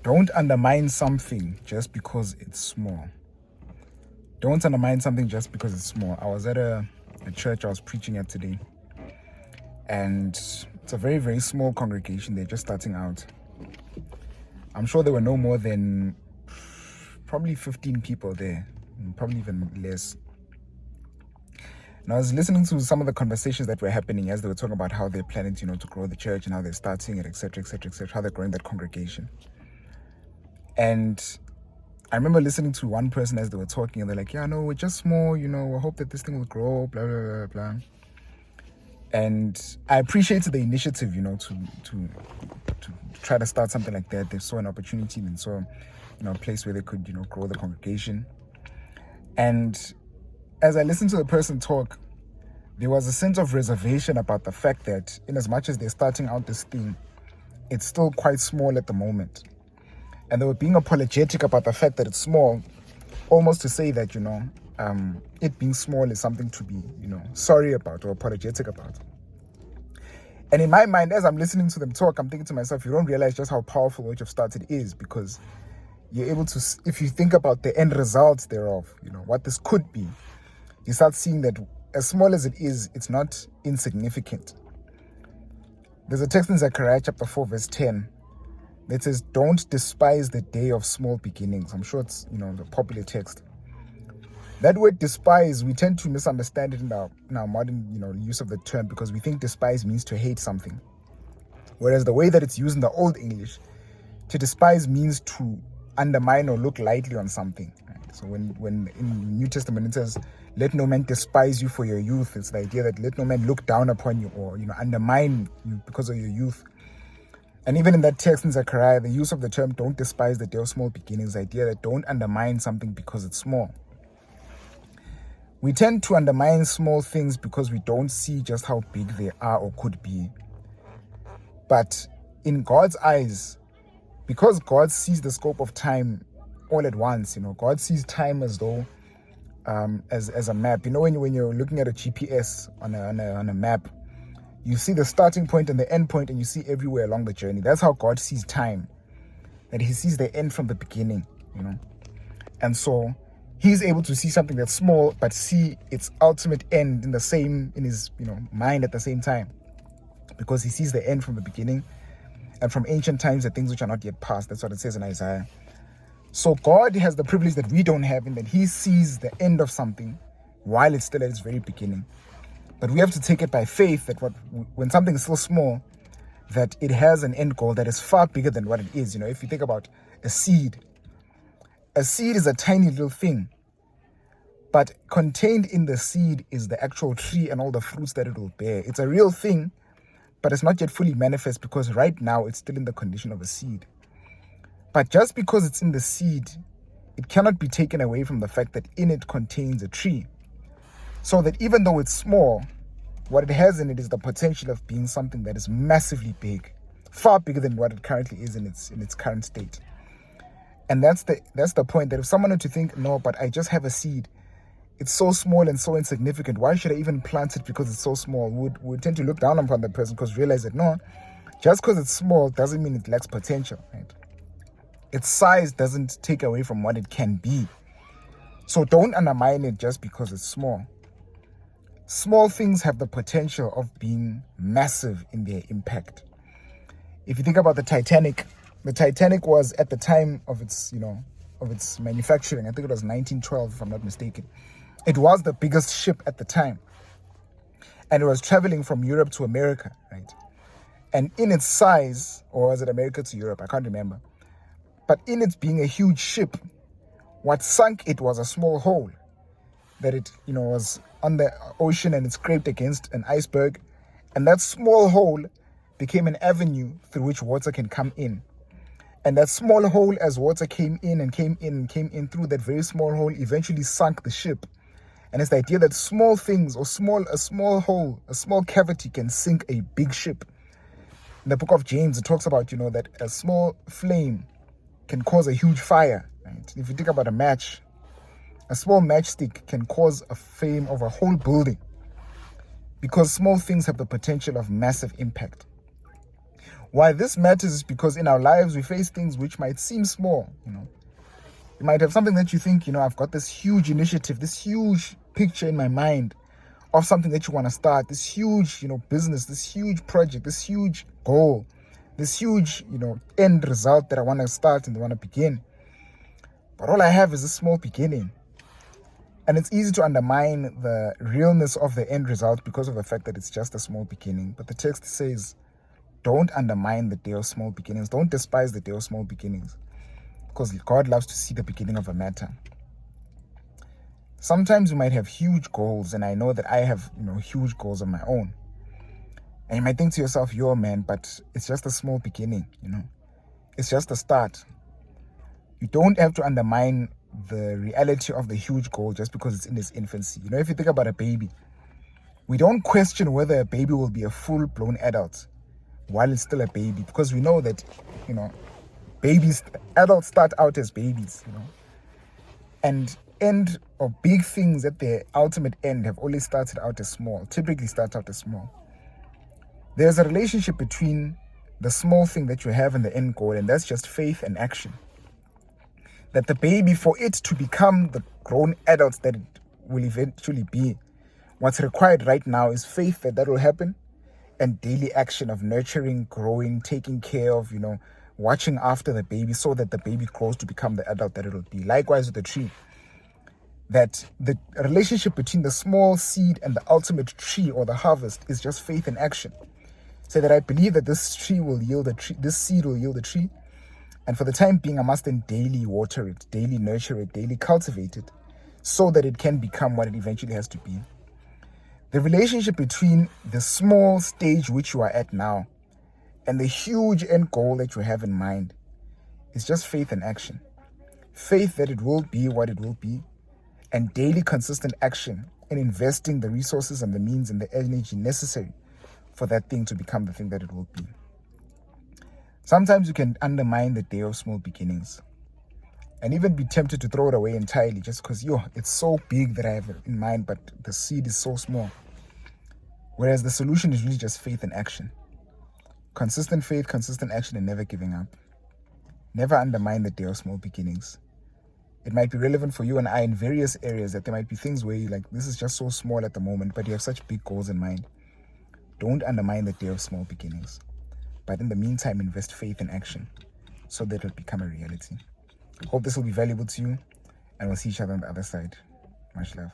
Don't undermine something just because it's small. Don't undermine something just because it's small. I was at a church I was preaching at today, and it's a very, very small congregation. They're just starting out. I'm sure there were no more than probably 15 people there, probably even less. And I was listening to some of the conversations that were happening as they were talking about how they're planning to, to grow the church and how they're starting it, etc., etc., etc., how they're growing that congregation. And I remember listening to one person as they were talking, and they're like, yeah, no, we're just small, we hope that this thing will grow, blah, blah, blah, blah. And I appreciated the initiative, to try to start something like that. They saw an opportunity and saw, a place where they could, grow the congregation. And as I listened to the person talk, there was a sense of reservation about the fact that in as much as they're starting out this thing, it's still quite small at the moment. And they were being apologetic about the fact that it's small, almost to say that, it being small is something to be, sorry about or apologetic about. And in my mind, as I'm listening to them talk, I'm thinking to myself, you don't realize just how powerful what you've started is, because you're able to, if you think about the end results thereof, what this could be, you start seeing that as small as it is, it's not insignificant. There's a text in Zechariah chapter 4, verse 10, that says, don't despise the day of small beginnings. I'm sure it's, the popular text. That word despise, we tend to misunderstand it in our modern, use of the term, because we think despise means to hate something. Whereas the way that it's used in the Old English, to despise means to undermine or look lightly on something. Right? So when in the New Testament it says, let no man despise you for your youth, it's the idea that let no man look down upon you or, undermine you because of your youth. And even in that text in Zechariah, the use of the term don't despise the day of small beginnings, the idea that don't undermine something because it's small. We tend to undermine small things because we don't see just how big they are or could be. But in God's eyes, because God sees the scope of time all at once, God sees time as though, as a map. When you're looking at a GPS on a map, you see the starting point and the end point, and you see everywhere along the journey. That's how God sees time, that he sees the end from the beginning, And so he's able to see something that's small, but see its ultimate end in his, mind at the same time, because he sees the end from the beginning, and from ancient times, the things which are not yet past. That's what it says in Isaiah. So God has the privilege that we don't have, in that he sees the end of something while it's still at its very beginning. But we have to take it by faith that when something is still small, that it has an end goal that is far bigger than what it is. If you think about a seed is a tiny little thing, but contained in the seed is the actual tree and all the fruits that it will bear. It's a real thing, but it's not yet fully manifest because right now it's still in the condition of a seed. But just because it's in the seed, it cannot be taken away from the fact that in it contains a tree. So that even though it's small, what it has in it is the potential of being something that is massively big, far bigger than what it currently is in its current state. And that's the point, that if someone were to think, no, but I just have a seed, it's so small and so insignificant, why should I even plant it because it's so small? Would tend to look down upon that person, because realize that no, just because it's small doesn't mean it lacks potential, right? Its size doesn't take away from what it can be. So don't undermine it just because it's small. Small things have the potential of being massive in their impact. If you think about the Titanic was, at the time of its, of its manufacturing, I think it was 1912, if I'm not mistaken. It was the biggest ship at the time. And it was traveling from Europe to America, right? And in its size, or was it America to Europe? I can't remember. But in its being a huge ship, what sunk it was a small hole. That it, was on the ocean and it scraped against an iceberg. And that small hole became an avenue through which water can come in. And that small hole, as water came in through that very small hole, eventually sunk the ship. And it's the idea that small things, or a small hole, a small cavity can sink a big ship. In the book of James, it talks about, that a small flame can cause a huge fire. Right? If you think about a match, a small matchstick can cause a flame of a whole building, because small things have the potential of massive impact. Why this matters is because in our lives we face things which might seem small. You might have something that you think, I've got this huge initiative, this huge picture in my mind of something that you want to start, this huge, business, this huge project, this huge goal, this huge, end result that I want to start and I want to begin. But all I have is a small beginning. And it's easy to undermine the realness of the end result because of the fact that it's just a small beginning. But the text says, don't undermine the day of small beginnings. Don't despise the day of small beginnings. Because God loves to see the beginning of a matter. Sometimes you might have huge goals, and I know that I have, huge goals of my own. And you might think to yourself, yo, man, but it's just a small beginning, It's just a start. You don't have to undermine the reality of the huge goal just because it's in its infancy. If you think about a baby, we don't question whether a baby will be a full-blown adult while it's still a baby, because we know that, adults start out as babies, and end or big things at their ultimate end have always started out as small, typically start out as small. There's a relationship between the small thing that you have and the end goal, and that's just faith and action. That the baby, for it to become the grown adults that it will eventually be, what's required right now is faith that will happen, and daily action of nurturing, growing, taking care of, watching after the baby so that the baby grows to become the adult that it will be. Likewise with the tree, that the relationship between the small seed and the ultimate tree or the harvest is just faith and action. Say that I believe that this tree will yield a tree, this seed will yield a tree, and for the time being, I must then daily water it, daily nurture it, daily cultivate it, so that it can become what it eventually has to be. The relationship between the small stage which you are at now and the huge end goal that you have in mind is just faith and action. Faith that it will be what it will be, and daily consistent action in investing the resources and the means and the energy necessary for that thing to become the thing that it will be. Sometimes you can undermine the day of small beginnings and even be tempted to throw it away entirely just because, it's so big that I have it in mind, but the seed is so small. Whereas the solution is really just faith and action. Consistent faith, consistent action, and never giving up. Never undermine the day of small beginnings. It might be relevant for you and I in various areas, that there might be things where you're like, this is just so small at the moment, but you have such big goals in mind. Don't undermine the day of small beginnings. But in the meantime, invest faith and action so that it'll become a reality. Hope this will be valuable to you, and we'll see each other on the other side. Much love.